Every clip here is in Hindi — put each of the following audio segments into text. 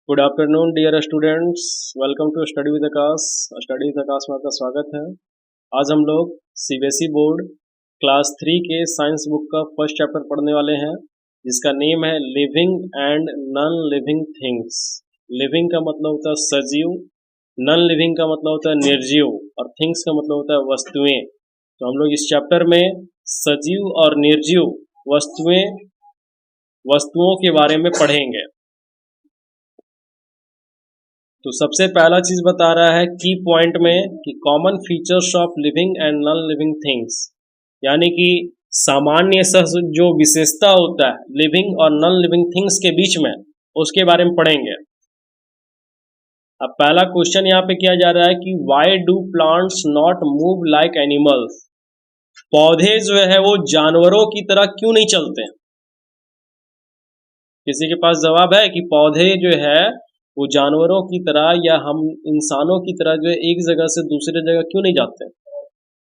Good afternoon dear students. Welcome to study with Aakash. Study with Aakash में आपका स्वागत है। आज हम लोग सीबीएसई बोर्ड क्लास 3 के साइंस बुक का फर्स्ट चैप्टर पढ़ने वाले हैं, जिसका नेम है living and non living things. Living का मतलब होता है सजीव, नॉन लिविंग का मतलब होता है निर्जीव, और थिंग्स का मतलब होता है वस्तुएं। तो हम लोग इस चैप्टर में सजीव और निर्जीव वस्तुओं के बारे में पढ़ेंगे। तो सबसे पहला चीज बता रहा है की पॉइंट में कि common features of living and non living things, यानी कि सामान्य जो विशेषता होता है लिविंग और नॉन लिविंग थिंग्स के बीच में, उसके बारे में पढ़ेंगे। अब पहला क्वेश्चन यहाँ पे किया जा रहा है कि why do plants not move like animals. पौधे जो है वो जानवरों की तरह क्यों नहीं चलते? किसी के पास जवाब है कि पौधे जो है वो जानवरों की तरह या हम इंसानों की तरह जो है एक जगह से दूसरे जगह क्यों नहीं जाते?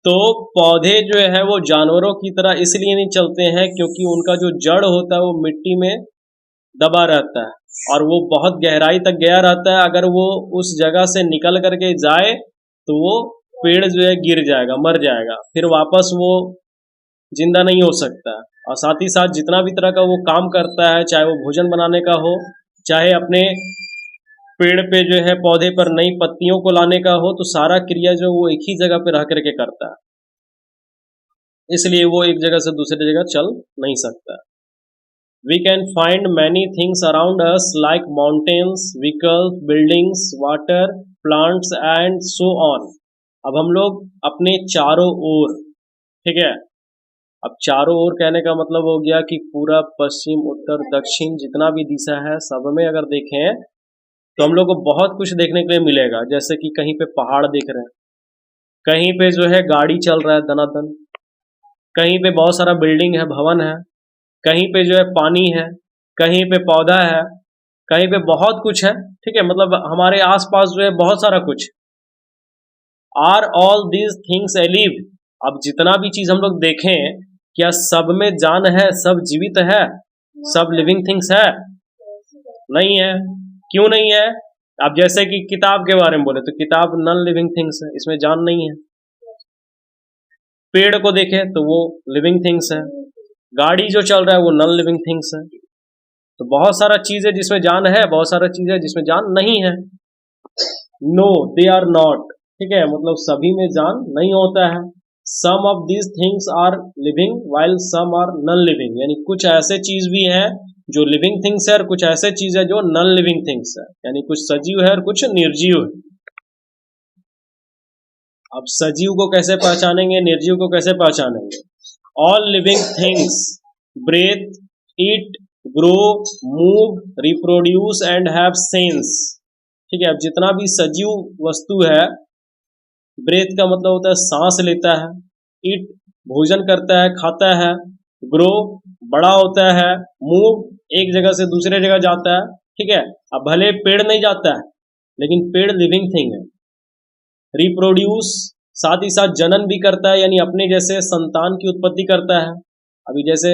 तो पौधे जो है वो जानवरों की तरह इसलिए नहीं चलते हैं क्योंकि उनका जो जड़ होता है वो मिट्टी में दबा रहता है और वो बहुत गहराई तक गया रहता है। अगर वो उस जगह से निकल करके जाए तो वो पेड़ जो है गिर जाएगा, मर जाएगा, फिर वापस वो जिंदा नहीं हो सकता। और साथ ही साथ जितना भी तरह का वो काम करता है, चाहे वो भोजन बनाने का हो, चाहे अपने पेड़ पे जो है पौधे पर नई पत्तियों को लाने का हो, तो सारा क्रिया जो वो एक ही जगह पे रह करके करता है, इसलिए वो एक जगह से दूसरी जगह चल नहीं सकता। We can find many things around us like mountains, vehicles, buildings, water, plants and so on। अब हम लोग अपने चारों ओर, ठीक है, अब चारों ओर कहने का मतलब हो गया कि पूरा पश्चिम उत्तर दक्षिण जितना भी दिशा है सब में अगर देखें तो हम लोग को बहुत कुछ देखने के लिए मिलेगा। जैसे कि कहीं पे पहाड़ दिख रहे हैं, कहीं पे जो है गाड़ी चल रहा है दनादन, कहीं पे बहुत सारा बिल्डिंग है, भवन है, कहीं पे जो है पानी है, कहीं पे पौधा है, कहीं पे बहुत कुछ है, ठीक है, मतलब हमारे आसपास जो है बहुत सारा कुछ। Are all these things alive. अब जितना भी चीज हम लोग देखें, क्या सब में जान है, सब जीवित है, सब लिविंग थिंग्स है? नहीं है। क्यों नहीं है? अब जैसे कि किताब के बारे में बोले तो किताब नॉन लिविंग थिंग्स है, इसमें जान नहीं है। पेड़ को देखें तो वो लिविंग थिंग्स है, गाड़ी जो चल रहा है वो नॉन लिविंग थिंग्स है। तो बहुत सारा चीज है जिसमें जान है, बहुत सारा चीज है जिसमें जान नहीं है। नो दे आर नॉट, ठीक है, मतलब सभी में जान नहीं होता है। Some of these things are living while some are non living, यानी कुछ ऐसे चीज भी हैं जो लिविंग थिंग्स है और कुछ ऐसे चीज है जो नॉन लिविंग थिंग्स है, यानी कुछ सजीव है और कुछ निर्जीव है। अब सजीव को कैसे पहचानेंगे, निर्जीव को कैसे पहचानेंगे? All living things breathe, eat, grow, move, reproduce and have sense, ठीक है। अब जितना भी सजीव वस्तु है, ब्रेथ का मतलब होता है सांस लेता है, ईट भोजन करता है, खाता है, ग्रो बड़ा होता है, मूव एक जगह से दूसरे जगह जाता है, ठीक है। अब भले पेड़ नहीं जाता है लेकिन पेड़ लिविंग थिंग है। रिप्रोड्यूस साथ ही साथ जनन भी करता है, यानी अपने जैसे संतान की उत्पत्ति करता है। अभी जैसे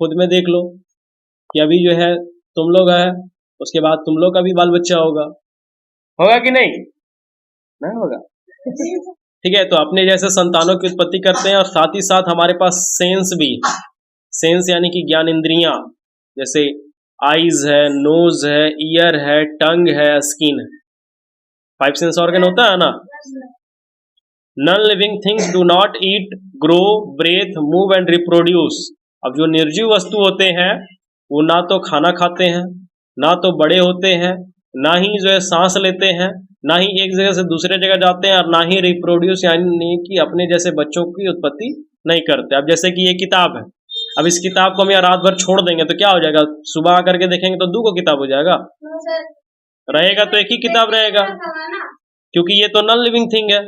खुद में देख लो कि अभी जो है तुम लोग है, उसके बाद तुम लोग का भी बाल बच्चा होगा कि नहीं? नहीं होगा, ठीक है। तो अपने जैसे संतानों की उत्पत्ति करते हैं और साथ ही साथ हमारे पास सेंस भी, सेंस यानी कि ज्ञान इंद्रियां, जैसे आईज है, नोज है, ईयर है, टंग है, स्किन है, 5 सेंस ऑर्गन होता है ना। Non living things do not eat, grow, breathe, move and reproduce. अब जो निर्जीव वस्तु होते हैं वो ना तो खाना खाते हैं, ना तो बड़े होते हैं, ना ही जो है सांस लेते हैं, ना ही एक जगह से दूसरे जगह जाते हैं, और ना ही रिप्रोड्यूस यानी कि अपने जैसे बच्चों की उत्पत्ति नहीं करते। अब जैसे कि ये किताब है, अब इस किताब को हम यहाँ रात भर छोड़ देंगे तो क्या हो जाएगा? सुबह आकर के देखेंगे तो 2 किताब हो जाएगा, रहेगा तो एक ही किताब रहेगा, क्योंकि ये तो नॉन लिविंग थिंग है।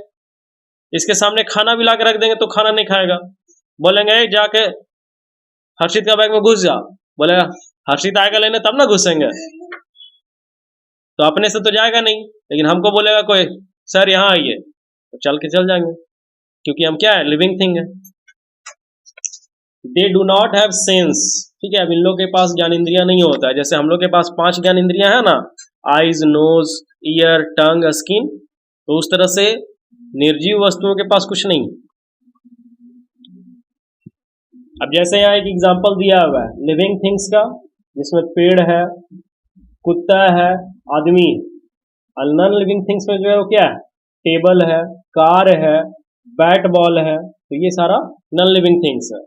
इसके सामने खाना भी ला के रख देंगे तो खाना नहीं खाएगा, बोलेंगे जाके हर्षित का बैग में घुस जा, बोलेगा हर्षित आएगा लेने तब ना घुसेंगे, तो अपने से तो जाएगा नहीं। लेकिन हमको बोलेगा कोई सर यहाँ आइए तो चल के चल जाएंगे, क्योंकि हम क्या है, लिविंग थिंग है। They do not have sense, ठीक है। अब इन लोग के पास ज्ञान इंद्रियां नहीं होता है, जैसे हम लोग के पास 5 ज्ञान इंद्रियां है ना, आईज, नोज, ईयर, टंग, स्किन। तो उस तरह से निर्जीव वस्तुओं के पास कुछ नहीं। अब जैसे यहाँ एक एग्जांपल दिया हुआ है लिविंग थिंग्स का, जिसमें पेड़ है, कुत्ता है, आदमी। और नॉन लिविंग थिंग्स में जो है वो क्या है, टेबल है, कार है, बैट बॉल है। तो ये सारा नॉन लिविंग थिंग्स है।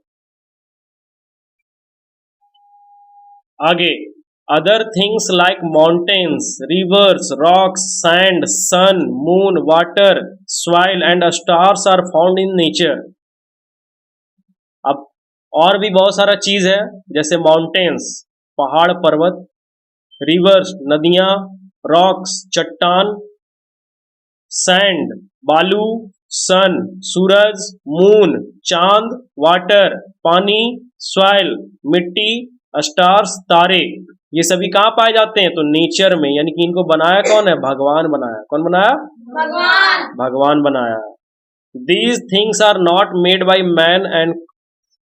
आगे, other things like mountains, rivers, rocks, sand, sun, moon, water, soil and stars are found in nature. अब और भी बहुत सारा चीज है, जैसे माउंटेन्स पहाड़ पर्वत, रिवर्स नदियां, रॉक्स चट्टान, सैंड बालू, सन सूरज, मून चांद, वाटर पानी, सॉइल मिट्टी, स्टार्स तारे। ये सभी कहाँ पाए जाते हैं, तो नेचर में। यानी कि इनको बनाया कौन है, भगवान बनाया। कौन बनाया, भगवान। भगवान बनाया। These things are not made by man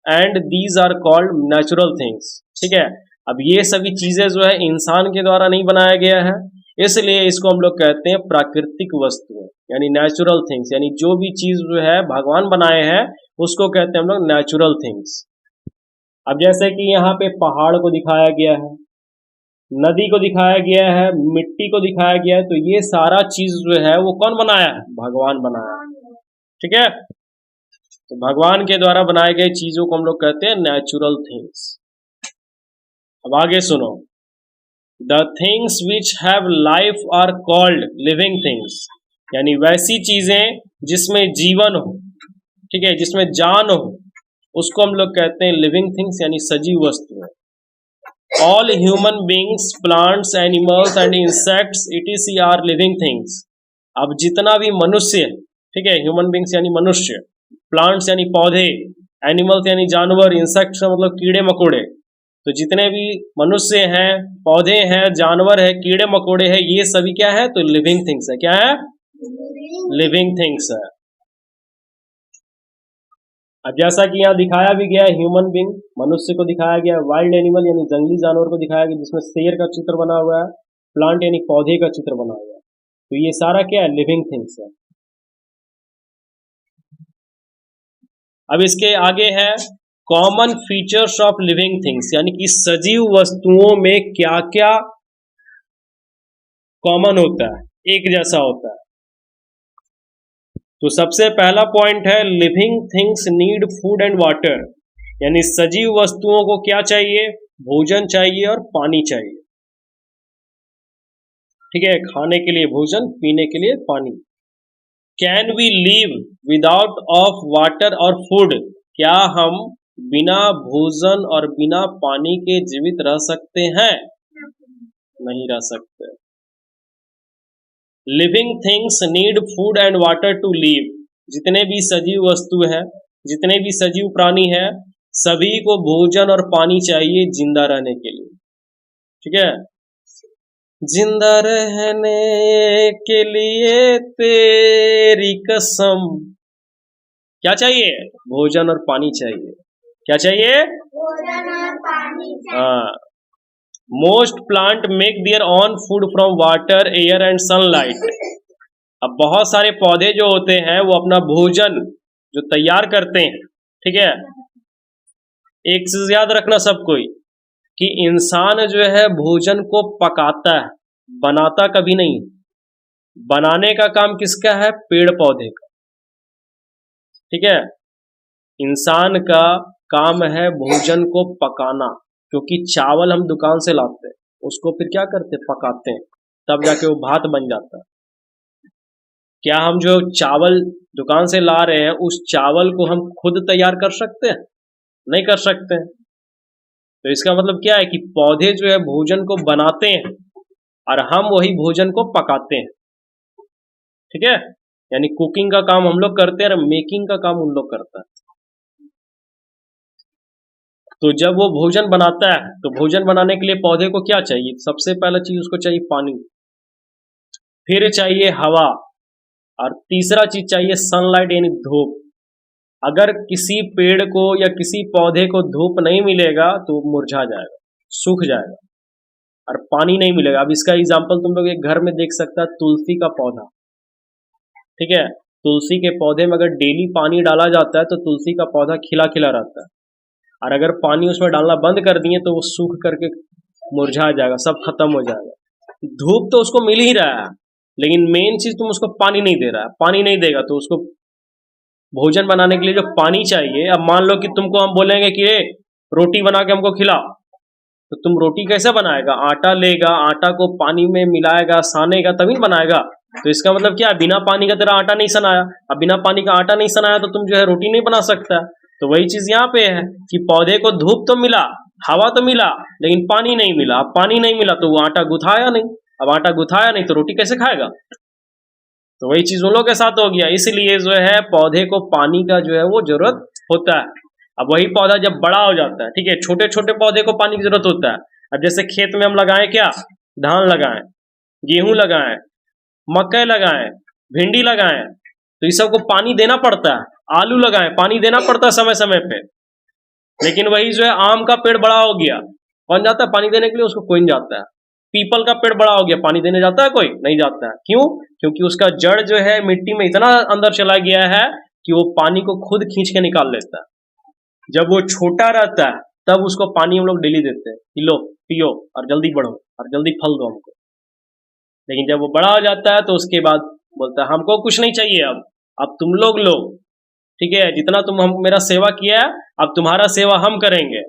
and these are called natural things. ठीक है। अब ये सभी चीजें जो है इंसान के द्वारा नहीं बनाया गया है, इसलिए इसको हम लोग कहते हैं प्राकृतिक वस्तुएं, यानी नेचुरल थिंग्स। यानी जो भी चीज जो है भगवान बनाए हैं उसको कहते हैं हम लोग नेचुरल थिंग्स। अब जैसे कि यहाँ पे पहाड़ को दिखाया गया है, नदी को दिखाया गया है, मिट्टी को दिखाया गया है, तो ये सारा चीज जो है वो कौन बनाया है, भगवान बनाया है। ठीक है। तो भगवान के द्वारा बनाए गए चीजों को हम लोग कहते हैं नेचुरल थिंग्स। अब आगे सुनो, the things which have life are called living things. यानी वैसी चीजें जिसमें जीवन हो, ठीक है, जिसमें जान हो, उसको हम लोग कहते हैं लिविंग थिंग्स, यानी सजीव वस्तुएं। All human beings, plants, animals and insects etc are living things. अब जितना भी मनुष्य, ठीक है, ह्यूमन बींग्स यानी मनुष्य, प्लांट्स यानी पौधे, एनिमल्स यानी जानवर, इंसेक्ट्स मतलब कीड़े मकोड़े, तो जितने भी मनुष्य हैं, पौधे हैं, जानवर है, कीड़े मकोड़े हैं, ये सभी क्या है, तो लिविंग थिंग्स है। क्या है, लिविंग थिंग्स है। अब जैसा कि यहाँ दिखाया भी गया है, ह्यूमन बींग मनुष्य को दिखाया गया, वाइल्ड एनिमल यानी जंगली जानवर को दिखाया गया, जिसमें शेर का चित्र बना हुआ है, प्लांट यानी पौधे का चित्र बना हुआ है। तो ये सारा क्या है, लिविंग थिंग्स है। अब इसके आगे है common features of living things, यानी कि सजीव वस्तुओं में क्या क्या कॉमन होता है, एक जैसा होता है। तो सबसे पहला पॉइंट है living things need food and water. यानी सजीव वस्तुओं को क्या चाहिए, भोजन चाहिए और पानी चाहिए। ठीक है, खाने के लिए भोजन, पीने के लिए पानी। Can we live without of water और फूड। क्या हम बिना भोजन और बिना पानी के जीवित रह सकते हैं, नहीं रह सकते। Living things need food and water to live. जितने भी सजीव वस्तु है, जितने भी सजीव प्राणी है, सभी को भोजन और पानी चाहिए जिंदा रहने के लिए। ठीक है, जिंदा रहने के लिए तेरी कसम। क्या चाहिए, भोजन और पानी चाहिए। क्या चाहिए, भोजन और पानी चाहिए। हाँ। Most plant make their own food from water, air and sunlight. अब बहुत सारे पौधे जो होते हैं वो अपना भोजन जो तैयार करते हैं, ठीक है। एक चीज याद रखना सब कोई, कि इंसान जो है भोजन को पकाता है, बनाता कभी नहीं। बनाने का काम किसका है, पेड़ पौधे का। ठीक है, इंसान का काम है भोजन को पकाना, क्योंकि चावल हम दुकान से लाते हैं, उसको फिर क्या करते हैं, पकाते हैं, तब जाके वो भात बन जाता है। क्या हम जो चावल दुकान से ला रहे हैं उस चावल को हम खुद तैयार कर सकते हैं, नहीं कर सकते हैं। तो इसका मतलब क्या है कि पौधे जो है भोजन को बनाते हैं और हम वही भोजन को पकाते हैं। ठीक है, यानी कुकिंग का काम हम लोग करते हैं और मेकिंग का काम उन लोग करता है। तो जब वो भोजन बनाता है तो भोजन बनाने के लिए पौधे को क्या चाहिए, सबसे पहला चीज उसको चाहिए पानी, फिर चाहिए हवा, और तीसरा चीज चाहिए सनलाइट यानी धूप। अगर किसी पेड़ को या किसी पौधे को धूप नहीं मिलेगा तो मुरझा जाएगा, सूख जाएगा। और पानी नहीं मिलेगा। अब इसका एग्जाम्पल तुम लोग एक घर में देख सकता है, तुलसी का पौधा, ठीक है। तुलसी के पौधे में अगर डेली पानी डाला जाता है तो तुलसी का पौधा खिला खिला रहता है, और अगर पानी उसमें डालना बंद कर दिए तो वो सूख करके मुरझा जाएगा, सब खत्म हो जाएगा। धूप तो उसको मिल ही रहा है, लेकिन मेन चीज तुम उसको पानी नहीं दे रहा है। पानी नहीं देगा तो उसको भोजन बनाने के लिए जो पानी चाहिए, अब मान लो कि तुमको हम बोलेंगे कि रोटी बना के हमको खिला, तो तुम रोटी कैसे बनाएगा? आटा लेगा, आटा को पानी में मिलाएगा, सानेगा, तभी बनाएगा। तो इसका मतलब क्या है? बिना पानी का तेरा आटा नहीं सनाया। अब बिना पानी का आटा नहीं सनाया तो तुम जो है रोटी नहीं बना सकता। तो वही चीज यहाँ पे है कि पौधे को धूप तो मिला, हवा तो मिला, लेकिन पानी नहीं मिला। अब पानी नहीं मिला तो वो आटा गुथाया नहीं। अब आटा गुथाया नहीं तो रोटी कैसे खाएगा? तो वही चीज उन लोगों के साथ हो गया। इसलिए जो है पौधे को पानी का जो है वो जरूरत होता है। अब वही पौधा जब बड़ा हो जाता है, ठीक है, छोटे छोटे पौधे को पानी की जरूरत होता है। अब जैसे खेत में हम लगाएं क्या, धान लगाएं, गेहूं लगाएं, मकई लगाएं, भिंडी लगाएं, तो इस सबको पानी देना पड़ता है। आलू लगाएं, पानी देना पड़ता है समय समय पे। लेकिन वही जो है आम का पेड़ बड़ा हो गया, कौन जाता है पानी देने के लिए? उसको कोई नहीं जाता है। पीपल का पेड़ बड़ा हो गया, पानी देने जाता है कोई? नहीं जाता है। क्यों? क्योंकि उसका जड़ जो है मिट्टी में इतना अंदर चला गया है कि वो पानी को खुद खींच के निकाल लेता है। जब वो छोटा रहता है तब उसको पानी हम लोग डेली देते हैं कि लो पियो और जल्दी बढ़ो और जल्दी फल दो हमको। लेकिन जब वो बड़ा हो जाता है तो उसके बाद बोलता है हमको कुछ नहीं चाहिए, अब तुम लोग लो, ठीक है, जितना तुम हम मेरा सेवा किया है अब तुम्हारा सेवा हम करेंगे।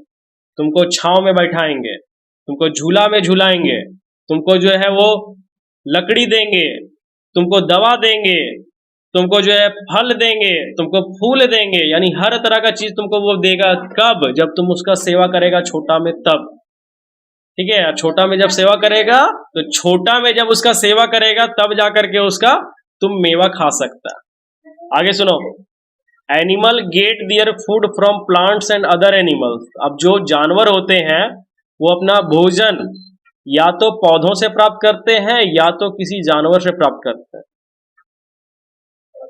तुमको छांव में बैठाएंगे, तुमको झूला में झुलाएंगे, तुमको जो है वो लकड़ी देंगे, तुमको दवा देंगे, तुमको जो है फल देंगे, तुमको फूल देंगे, यानी हर तरह का चीज तुमको वो देगा। कब? जब तुम उसका सेवा करेगा छोटा में तब, ठीक है। छोटा में जब सेवा करेगा तो छोटा में जब उसका सेवा करेगा तब जाकर के उसका तुम मेवा खा सकता है। आगे सुनो, animal get their food from plants and other animals. अब जो जानवर होते हैं वो अपना भोजन या तो पौधों से प्राप्त करते हैं या तो किसी जानवर से प्राप्त करते हैं।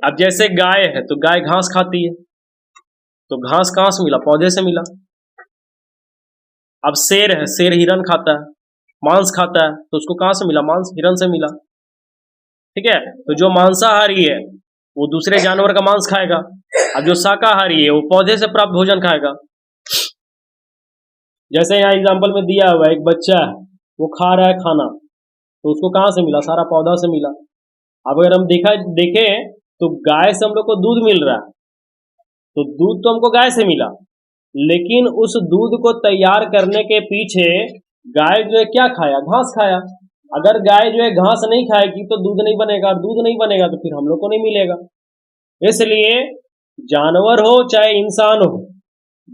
अब जैसे गाय है तो गाय घास खाती है, तो घास कहां से मिला? पौधे से मिला। अब शेर है, शेर हिरन खाता है, मांस खाता है, तो उसको कहां से मिला? मांस हिरन से मिला, ठीक है। तो जो मांसाहारी है वो दूसरे जानवर का मांस खाएगा, अब जो शाकाहारी है वो पौधे से प्राप्त भोजन खाएगा। जैसे यहाँ एग्जाम्पल में दिया हुआ है, एक बच्चा है वो खा रहा है खाना, तो उसको कहां से मिला? सारा पौधा से मिला। अब अगर हम देखें तो गाय से हम लोग को दूध मिल रहा है, तो दूध तो हमको गाय से मिला, लेकिन उस दूध को तैयार करने के पीछे गाय जो है क्या खाया? घास खाया। अगर गाय जो है घास नहीं खाएगी तो दूध नहीं बनेगा, दूध नहीं बनेगा तो फिर हम लोग को नहीं मिलेगा। इसलिए जानवर हो चाहे इंसान हो,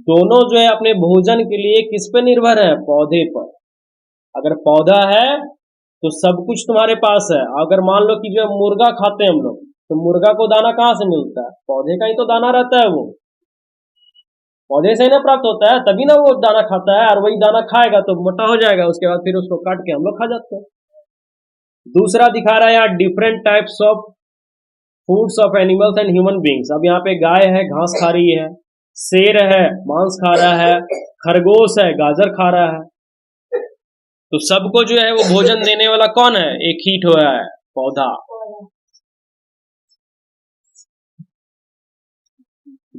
दोनों जो है अपने भोजन के लिए किस पे निर्भर है? पौधे पर। अगर पौधा है तो सब कुछ तुम्हारे पास है। अगर मान लो कि जो मुर्गा खाते हैं हम लोग, तो मुर्गा को दाना कहां से मिलता है? पौधे का ही तो दाना रहता है, वो पौधे से ही ना प्राप्त होता है, तभी ना वो दाना खाता है। और वही दाना खाएगा तो मोटा हो जाएगा, उसके बाद फिर उसको काट के हम लोग खा जाते हैं। दूसरा दिखा रहा है यहाँ different types of foods of animals and human beings. अब यहाँ पे गाय है, घास खा रही है, शेर है, मांस खा रहा है, खरगोश है, गाजर खा रहा है। तो सबको जो है वो भोजन देने वाला कौन है? एक ही ठो है, पौधा।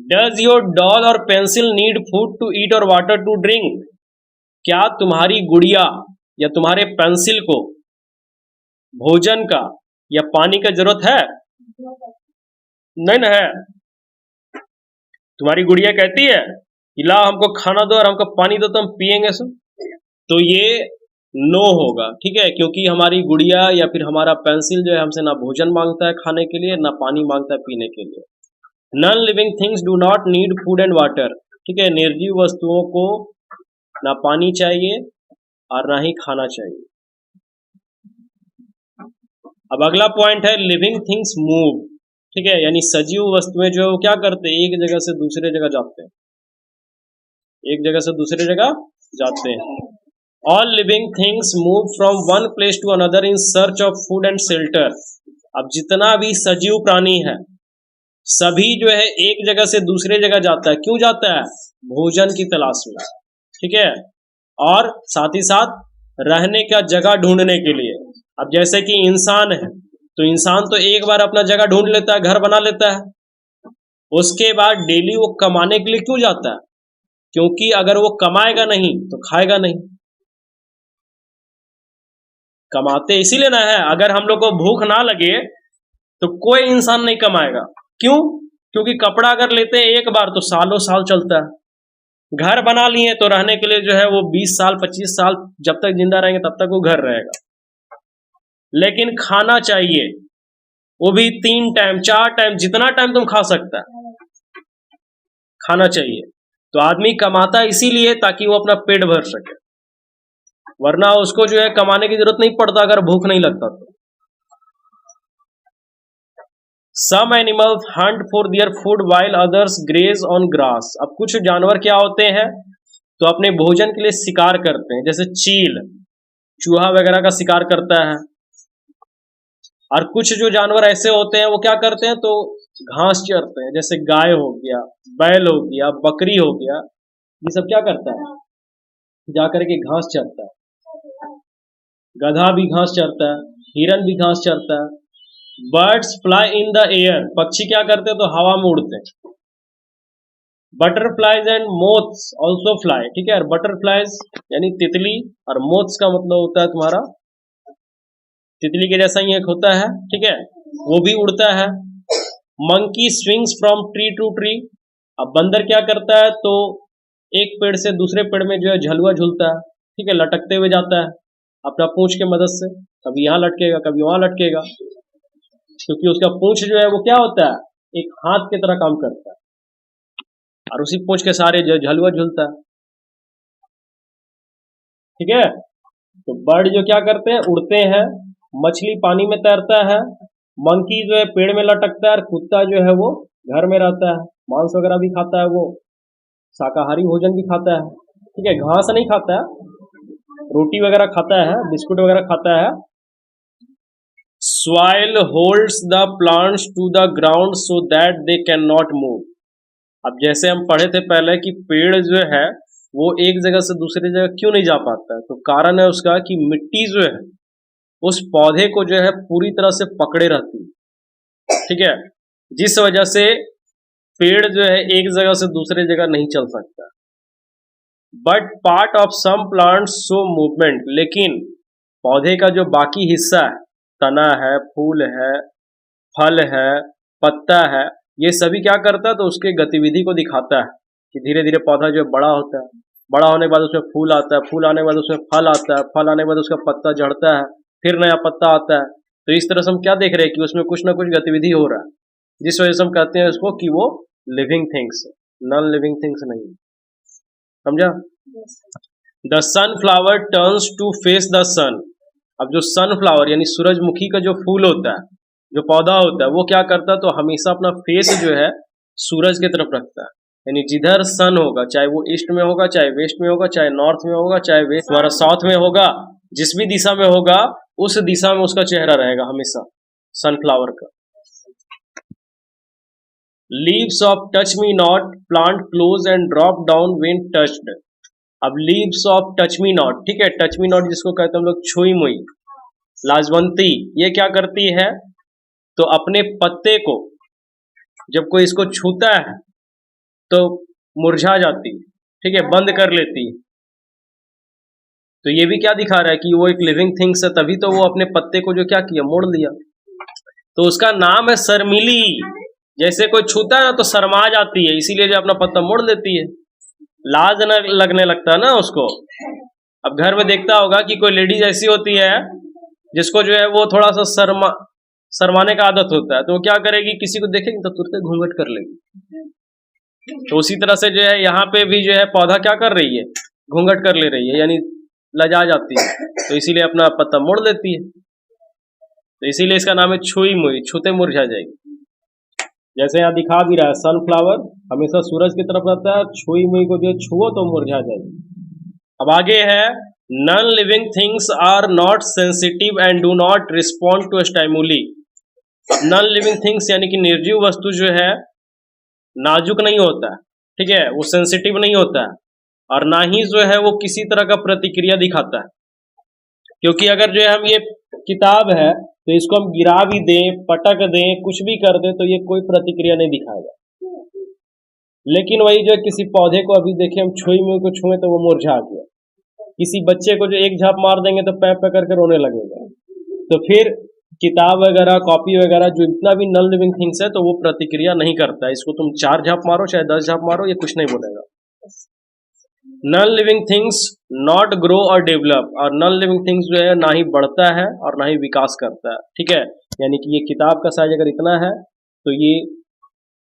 डज योर डॉल और pencil need food to eat और वाटर टू ड्रिंक? क्या तुम्हारी गुड़िया या तुम्हारे पेंसिल को भोजन का या पानी का जरूरत है? नहीं ना है। तुम्हारी गुड़िया कहती है कि ला हमको खाना दो और हमको पानी दो तो हम पिएंगे सो, तो ये नो होगा, ठीक है, क्योंकि हमारी गुड़िया या फिर हमारा पेंसिल जो है हमसे ना भोजन मांगता है खाने के लिए, ना पानी मांगता है पीने के लिए। Non living things do not need food and water, ठीक है, निर्जीव वस्तुओं को ना पानी चाहिए और ना ही खाना चाहिए। अब अगला पॉइंट है लिविंग थिंग्स मूव, ठीक है, यानी सजीव वस्तुएं जो क्या करते हैं? एक जगह से दूसरे जगह जाते हैं, एक जगह से दूसरे जगह जाते हैं। All living things move from one place to another in search of food and shelter. अब जितना भी सजीव प्राणी है सभी जो है एक जगह से दूसरे जगह जाता है। क्यों जाता है? भोजन की तलाश में, ठीक है, और साथ ही साथ रहने का जगह ढूंढने के लिए। अब जैसे कि इंसान है, तो इंसान तो एक बार अपना जगह ढूंढ लेता है, घर बना लेता है, उसके बाद डेली वो कमाने के लिए क्यों जाता है? क्योंकि अगर वो कमाएगा नहीं तो खाएगा नहीं। कमाते इसीलिए ना है, अगर हम लोग को भूख ना लगे तो कोई इंसान नहीं कमाएगा। क्यों? क्योंकि कपड़ा अगर लेते हैं एक बार तो सालों साल चलता है। घर बना लिए तो रहने के लिए जो है वो 20 साल 25 साल जब तक जिंदा रहेंगे तब तक वो घर रहेगा। लेकिन खाना चाहिए, वो भी 3 टाइम 4 टाइम, जितना टाइम तुम खा सकता है खाना चाहिए। तो आदमी कमाता इसीलिए ताकि वो अपना पेट भर सके, वरना उसको जो है कमाने की जरूरत नहीं पड़ता अगर भूख नहीं लगता तो। Some animals hunt for their food while others graze on grass. अब कुछ जानवर क्या होते हैं तो अपने भोजन के लिए शिकार करते हैं, जैसे चील चूहा वगैरह का शिकार करता है। और कुछ जो जानवर ऐसे होते हैं वो क्या करते हैं तो घास चरते हैं, जैसे गाय हो गया, बैल हो गया, बकरी हो गया, ये सब क्या करता है जाकर के घास चरता है। गधा भी घास चरता है, हिरन भी घास चरता है। Birds fly in the air, पक्षी क्या करते हैं तो हवा में उड़ते हैं। Butterflies and moths also fly, ठीक है। और बटरफ्लाइज यानी तितली, और मोथ्स का मतलब होता है तुम्हारा तितली के जैसा ही एक होता है, ठीक है, वो भी उड़ता है। Monkey swings from tree to tree. अब बंदर क्या करता है तो एक पेड़ से दूसरे पेड़ में जो है झलुआ झूलता है, ठीक है, लटकते हुए जाता है अपना पूंछ के मदद से। कभी यहाँ लटकेगा कभी वहां लटकेगा, क्योंकि उसका पूंछ जो है वो क्या होता है एक हाथ की तरह काम करता है, और उसी पूंछ के सारे जो झलुआ झूलता है, ठीक है। तो बर्ड जो क्या करते हैं उड़ते हैं, मछली पानी में तैरता है, मंकी जो है पेड़ में लटकता है, और कुत्ता जो है वो घर में रहता है, मांस वगैरह भी खाता है, वो शाकाहारी भोजन भी खाता है, ठीक है। घास नहीं खाता है, रोटी वगैरह खाता है, बिस्कुट वगैरह खाता है। Soil holds the plants to the ground so that they can not move. अब जैसे हम पढ़े थे पहले कि पेड़ जो है वो एक जगह से दूसरी जगह क्यों नहीं जा पाता है, तो कारण है उसका कि मिट्टी जो है उस पौधे को जो है पूरी तरह से पकड़े रहती है, ठीक है, जिस वजह से पेड़ जो है एक जगह से दूसरी जगह नहीं चल सकता। But part of some plants show movement, लेकिन पौधे का जो बाकी हिस्सा है, तना है, फूल है, फल है, पत्ता है, ये सभी क्या करता है तो उसके गतिविधि को दिखाता है कि धीरे धीरे पौधा जो बड़ा होता है, बड़ा होने के बाद उसमें फूल आता है, फूल आने के बाद उसमें फल आता है, फल आने के बाद उसका पत्ता झड़ता है, फिर नया पत्ता आता है। तो इस तरह से हम क्या देख रहे हैं कि उसमें कुछ ना कुछ गतिविधि हो रहा है, जिस वजह से हम कहते हैं उसको कि वो living things, non living things नहीं। समझा? The sunflower turns to face the sun. अब जो सनफ्लावर यानी सूरजमुखी का जो फूल होता है, जो पौधा होता है, वो क्या करता है तो हमेशा अपना फेस जो है सूरज की तरफ रखता है, यानी जिधर सन होगा, चाहे वो ईस्ट में होगा, चाहे वेस्ट में होगा, चाहे नॉर्थ में होगा, चाहे वेस्ट हमारा साउथ में होगा, जिस भी दिशा में होगा उस दिशा में उसका चेहरा रहेगा हमेशा सनफ्लावर का। Leaves of touch me not plant close and drop down when touched. अब leaves of touch me not, ठीक है, टच मी नॉट जिसको कहते हैं हम लोग छुई मुई, लाजवंती, ये क्या करती है तो अपने पत्ते को जब कोई इसको छूता है तो मुरझा जाती है, ठीक है, बंद कर लेती है। तो ये भी क्या दिखा रहा है कि वो एक लिविंग थिंग्स है, तभी तो वो अपने पत्ते को जो क्या किया मोड़ लिया। तो उसका नाम है शर्मिली। जैसे कोई छूता है ना तो शर्मा जाती है, इसीलिए जो अपना पत्ता मोड़ लेती है, लाज न लगने लगता है ना उसको। अब घर में देखता होगा कि कोई लेडीज ऐसी होती है जिसको जो है वो थोड़ा सा शर्माने का आदत होता है, तो वो क्या करेगी, किसी को देखेगी तो तुरंत घूंघट कर लेगी। तो उसी तरह से जो है यहाँ पे भी जो है पौधा क्या कर रही है, घूंघट कर ले रही है, यानी लजा जाती है, तो इसीलिए अपना पत्ता मोड़ लेती है। तो इसीलिए इसका नाम है छुई मुई, छूते मुरझा जाएगी। जैसे यहाँ दिखा भी रहा है, सनफ्लावर हमेशा सूरज की तरफ रहता है, छुई मुई को जो छुओ तो मुरझा जाएगी। अब आगे है, non living things are not sensitive and do not respond to stimuli. अब नॉन लिविंग थिंग्स यानी कि निर्जीव वस्तु जो है नाजुक नहीं होता है, ठीक है, वो सेंसिटिव नहीं होता है, और ना ही जो है वो किसी तरह का प्रतिक्रिया दिखाता है। क्योंकि अगर जो है हम ये किताब है तो इसको हम गिरा भी दें, पटक दें, कुछ भी कर दें तो ये कोई प्रतिक्रिया नहीं दिखाएगा। लेकिन वही जो है किसी पौधे को अभी देखिए हम छुई मुई को छुए तो वो मुरझा गया, किसी बच्चे को जो एक झाप मार देंगे तो पैर पैर करके रोने लगेगा। तो फिर किताब वगैरह, कॉपी वगैरह जो इतना भी नॉन लिविंग थिंग्स है तो वो प्रतिक्रिया नहीं करता है। इसको तुम 4 झाप मारो चाहे 10 झाप मारो, ये कुछ नहीं बोलेगा। Non living things not grow और डेवलप, और नॉन लिविंग थिंग्स जो है ना ही बढ़ता है और ना ही विकास करता है। ठीक है, यानी कि ये किताब का साइज अगर इतना है तो ये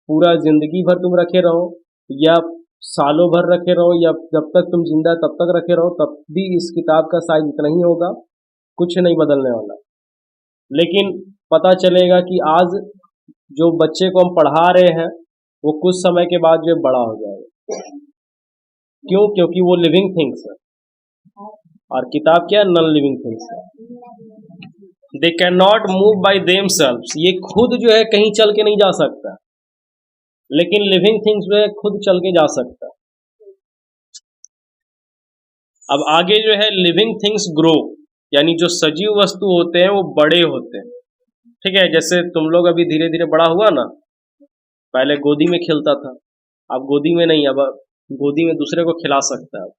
पूरा जिंदगी भर तुम रखे रहो या सालों भर रखे रहो या जब तक तुम जिंदा तब तक रखे रहो, तब भी इस किताब का साइज इतना ही होगा, कुछ नहीं बदलने वाला। लेकिन पता चलेगा कि आज जो बच्चे को हम पढ़ा रहे हैं वो कुछ समय के बाद जो बड़ा हो जाएगा। क्यों? क्योंकि वो लिविंग थिंग्स है और किताब क्या नॉन लिविंग थिंग्स है। दे can not move by themselves, ये खुद जो है कहीं चल के नहीं जा सकता, लेकिन लिविंग थिंग्स जो है खुद चल के जा सकता है। अब आगे जो है लिविंग थिंग्स ग्रो, यानी जो सजीव वस्तु होते हैं वो बड़े होते हैं। ठीक है, जैसे तुम लोग अभी धीरे धीरे बड़ा हुआ ना, पहले गोदी में खेलता था, अब गोदी में नहीं, अब गोदी में दूसरे को खिला सकता है।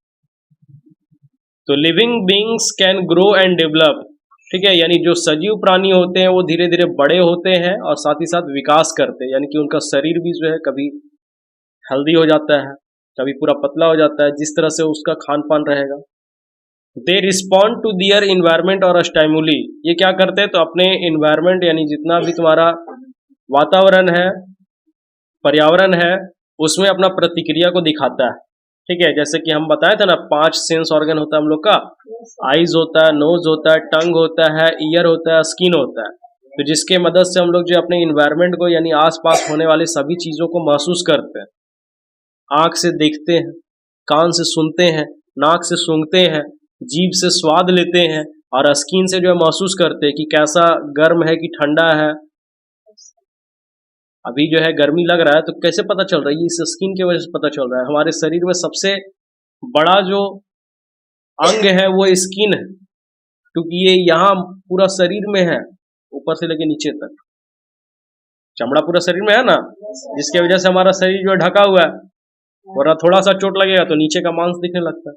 तो living beings can grow and develop. ठीक है, यानी जो सजीव प्राणी होते हैं वो धीरे धीरे बड़े होते हैं और साथ ही साथ विकास करते हैं, यानी कि उनका शरीर भी जो है कभी हेल्दी हो जाता है, कभी पूरा पतला हो जाता है, जिस तरह से उसका खान पान रहेगा। They respond to their environment और स्टाइमुली, ये क्या करते हैं तो अपने इन्वायरमेंट यानी जितना भी तुम्हारा वातावरण है, पर्यावरण है, उसमें अपना प्रतिक्रिया को दिखाता है। ठीक है, जैसे कि हम बताए थे ना 5 सेंस ऑर्गन होता है हम लोग का, आईज होता है, नोज होता है, टंग होता है, ईयर होता है, स्किन होता है। तो जिसके मदद से हम लोग जो अपने इन्वायरमेंट को यानी आसपास होने वाली सभी चीजों को महसूस करते हैं। आंख से देखते हैं, कान से सुनते हैं, नाक से सूंघते हैं, जीभ से स्वाद लेते हैं और स्किन से जो है महसूस करते हैं कि कैसा गर्म है कि ठंडा है। अभी जो है गर्मी लग रहा है तो कैसे पता चल रहा है? इस स्किन की वजह से पता चल रहा है। हमारे शरीर में सबसे बड़ा जो अंग है वो स्किन है, क्योंकि ये यहाँ पूरा शरीर में है, ऊपर से लेके नीचे तक चमड़ा पूरा शरीर में है ना, जिसकी वजह से हमारा शरीर जो है ढका हुआ है, वरना थोड़ा सा चोट लगेगा तो नीचे का मांस दिखने लगता है।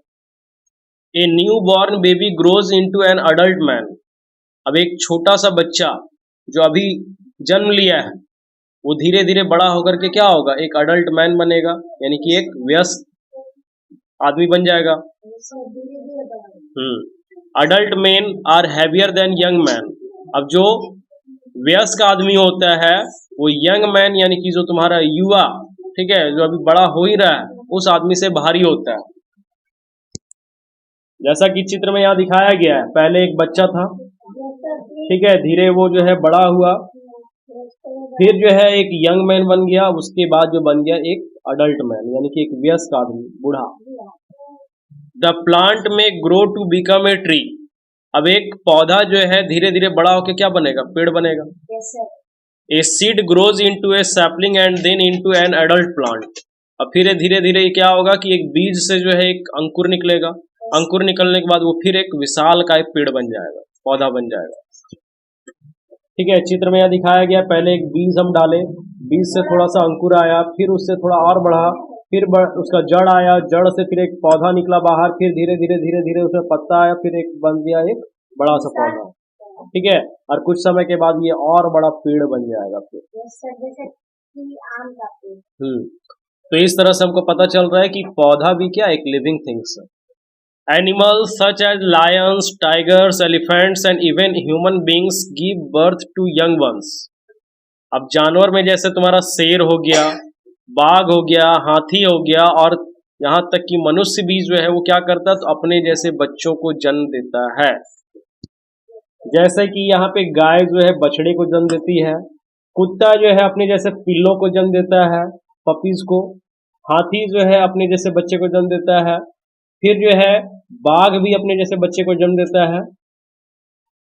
A new born baby grows into an adult man, अब एक छोटा सा बच्चा जो अभी जन्म लिया है वो धीरे धीरे बड़ा होकर के क्या होगा, एक अडल्ट मैन बनेगा, यानी कि एक वयस्क आदमी बन जाएगा। Adult man are heavier than young man, अब जो वयस्क आदमी होता है वो यंग मैन यानी कि जो तुम्हारा युवा, ठीक है, जो अभी बड़ा हो ही रहा है, उस आदमी से भारी होता है। जैसा कि चित्र में यहाँ दिखाया गया है, पहले एक बच्चा था, ठीक है, धीरे वो जो है बड़ा हुआ, फिर जो है एक यंग मैन बन गया, उसके बाद जो बन गया एक अडल्ट मैन यानी कि एक वयस्क आदमी, बूढ़ा। The plant may grow to become a tree, अब एक पौधा जो है धीरे धीरे बड़ा होकर क्या बनेगा, पेड़ बनेगा। A seed grows into a sapling and then into an adult plant, अब फिर धीरे धीरे क्या होगा कि एक बीज से जो है एक अंकुर निकलेगा, अंकुर निकलने के बाद वो फिर एक विशाल का एक पेड़ बन जाएगा, पौधा बन जाएगा। ठीक है, चित्र में यह दिखाया गया, पहले एक बीज हम डाले, बीज से थोड़ा सा अंकुर आया, फिर उससे थोड़ा और बढ़ा, फिर उसका जड़ आया, जड़ से फिर एक पौधा निकला बाहर, फिर धीरे धीरे धीरे धीरे उसमें पत्ता आया, फिर एक बन गया एक बड़ा सा पौधा। ठीक है, और कुछ समय के बाद ये और बड़ा पेड़ बन जाएगा फिर। तो इस तरह से हमको पता चल रहा है कि पौधा भी क्या एक लिविंग थिंग्स है। Animals such as lions, tigers, elephants and even human beings give birth to young ones. अब जानवर में जैसे तुम्हारा शेर हो गया, बाघ हो गया, हाथी हो गया, और यहाँ तक कि मनुष्य भी जो है वो क्या करता है तो अपने जैसे बच्चों को जन्म देता है। जैसे कि यहाँ पे गाय जो है बछड़े को जन्म देती है, कुत्ता जो है अपने जैसे पिल्लों को जन्म देता है, पपीज को, हाथी जो है अपने जैसे बच्चे को जन्म देता है, फिर जो है बाघ भी अपने जैसे बच्चे को जन्म देता है।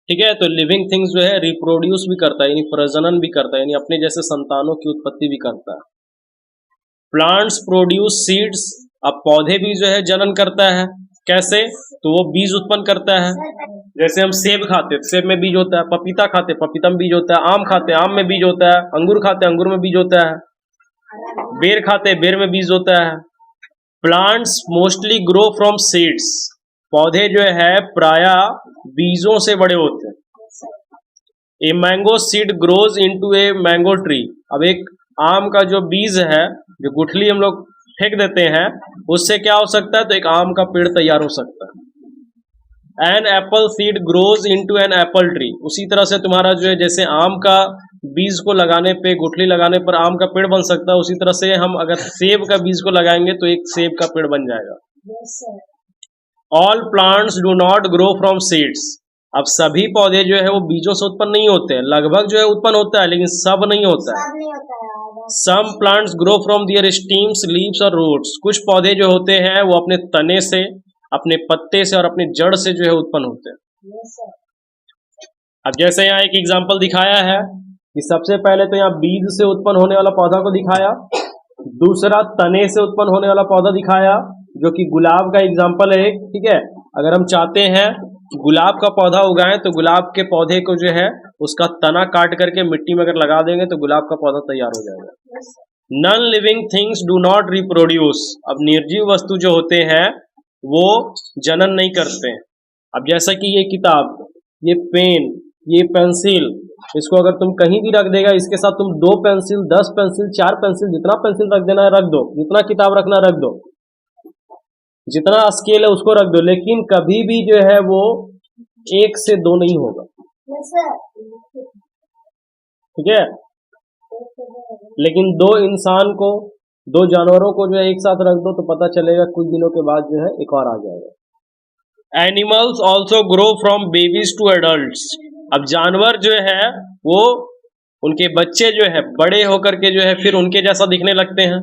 ठीक है, तो लिविंग थिंग्स जो है रिप्रोड्यूस भी करता है, यानी प्रजनन भी करता है, यानी अपने जैसे संतानों की उत्पत्ति भी करता है। प्लांट्स प्रोड्यूस सीड्स, अब पौधे भी जो है जनन करता है, कैसे? तो वो बीज उत्पन्न करता है। जैसे हम सेब खाते, सेब में बीज होता है, पपीता खाते, पपीता में बीज होता है, आम खाते, आम में बीज होता है, अंगूर खाते, अंगूर में बीज होता है, बेर खाते, बेर में बीज होता है। Plants mostly grow from seeds, पौधे जो है प्रायः बीजों से बड़े होते हैं। A mango seed grows into a mango tree, अब एक आम का जो बीज है, जो गुठली हम लोग फेंक देते हैं, उससे क्या हो सकता है? तो एक आम का पेड़ तैयार हो सकता है। An apple seed grows into an apple tree, उसी तरह से तुम्हारा जो है, जैसे आम का बीज को लगाने पे, गुठली लगाने पर आम का पेड़ बन सकता है, उसी तरह से हम अगर सेब का बीज को लगाएंगे तो एक सेब का पेड़ बन जाएगा। All plants do not grow from seeds, अब सभी पौधे जो है वो बीजों से उत्पन्न नहीं होते हैं, लगभग जो है उत्पन्न होता है, लेकिन सब नहीं होता है। Some plants grow from their stems, leaves और रूट्स, कुछ पौधे जो होते हैं वो अपने तने से, अपने पत्ते से और अपने जड़ से जो है उत्पन्न होते हैं। अब जैसे यहाँ एक एग्जाम्पल दिखाया है कि सबसे पहले तो यहाँ बीज से उत्पन्न होने वाला पौधा को दिखाया, दूसरा तने से उत्पन्न होने वाला पौधा दिखाया, जो कि गुलाब का एग्जाम्पल है एक, ठीक है। अगर हम चाहते हैं गुलाब का पौधा उगाएं तो गुलाब के पौधे को जो है उसका तना काट करके मिट्टी में अगर लगा देंगे तो गुलाब का पौधा तैयार हो जाएगा। Non living things do not reproduce, अब निर्जीव वस्तु जो होते हैं वो जनन नहीं करते हैं। अब जैसा कि ये किताब, ये पेन, ये पेंसिल, इसको अगर तुम कहीं भी रख देगा, इसके साथ तुम 2 पेंसिल, 10 पेंसिल, 4 पेंसिल, जितना पेंसिल रख देना है रख दो, जितना किताब रखना रख दो, जितना स्केल है उसको रख दो, लेकिन कभी भी जो है वो 1 से 2 नहीं होगा, ठीक है। लेकिन 2 इंसान को, 2 जानवरों को जो है एक साथ रख दो तो पता चलेगा कुछ दिनों के बाद जो है एक और आ जाएगा। Animals also grow from babies to adults, अब जानवर जो है वो उनके बच्चे जो है बड़े होकर के जो है फिर उनके जैसा दिखने लगते हैं।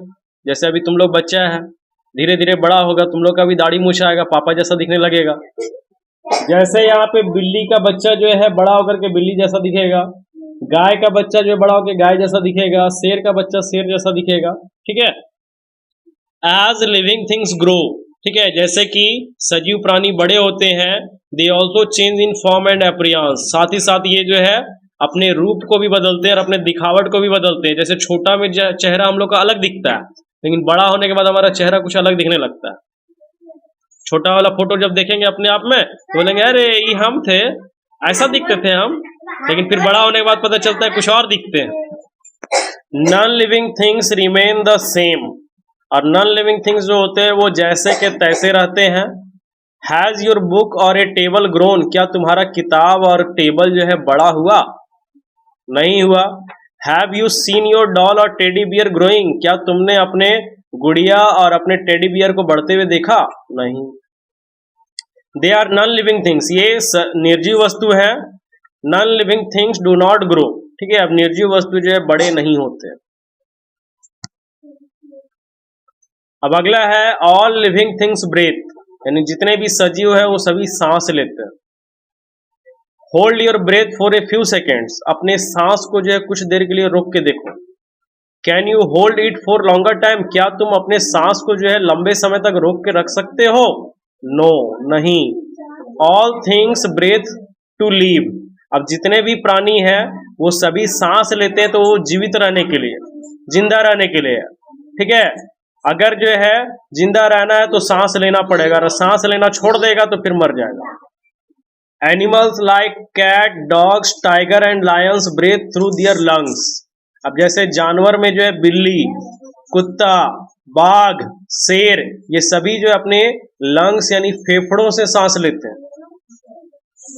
जैसे अभी तुम लोग बच्चा है, धीरे धीरे बड़ा होगा, तुम लोग का भी दाढ़ी मूछ आएगा, पापा जैसा दिखने लगेगा। जैसे यहाँ पे बिल्ली का बच्चा जो है बड़ा होकर के बिल्ली जैसा दिखेगा, गाय का बच्चा जो है बड़ा होकर गाय जैसा दिखेगा, शेर का बच्चा शेर जैसा दिखेगा, ठीक है। एज लिविंग थिंग्स ग्रो, ठीक है, जैसे कि सजीव प्राणी बड़े होते हैं, they also change in form and appearance, साथ ही साथ ये जो है अपने रूप को भी बदलते हैं और अपने दिखावट को भी बदलते हैं। जैसे छोटा में चेहरा हम लोग का अलग दिखता है, लेकिन बड़ा होने के बाद हमारा चेहरा कुछ अलग दिखने लगता है। छोटा वाला फोटो जब देखेंगे अपने आप में तो बोलेंगे अरे ये हम थे, ऐसा दिखते थे हम, लेकिन फिर बड़ा होने के बाद पता चलता है कुछ और दिखते हैं। Non living things remain the same, और नॉन लिविंग थिंग्स जो होते हैं वो जैसे के तैसे रहते हैं। हैज योर बुक और ए टेबल ग्रोन, क्या तुम्हारा किताब और टेबल जो है बड़ा हुआ? नहीं हुआ। Have you seen your doll और टेडी बियर ग्रोइंग, क्या तुमने अपने गुड़िया और अपने टेडी बियर को बढ़ते हुए देखा? नहीं। They are non living things, ये निर्जीव वस्तु है। Non living things do not grow, ठीक है। अब निर्जीव वस्तु जो है बड़े नहीं होते। अब अगला है ऑल लिविंग थिंग्स ब्रेथ, यानी जितने भी सजीव है वो सभी सांस लेते हैं। Hold your breath for a few seconds, अपने सांस को जो है कुछ देर के लिए रोक के देखो। Can you hold it for longer time, क्या तुम अपने सांस को जो है लंबे समय तक रोक के रख सकते हो? नो, नहीं। All things breathe to live, अब जितने भी प्राणी हैं वो सभी सांस लेते हैं तो वो जीवित रहने के लिए, जिंदा रहने के लिए, ठीक है। अगर जो है जिंदा रहना है तो सांस लेना पड़ेगा, और सांस लेना छोड़ देगा तो फिर मर जाएगा। Animals like cat, dogs, tiger and lions breathe through their lungs, अब जैसे जानवर में जो है बिल्ली, कुत्ता, बाघ, शेर, ये सभी जो है अपने लंग्स यानी फेफड़ों से सांस लेते हैं।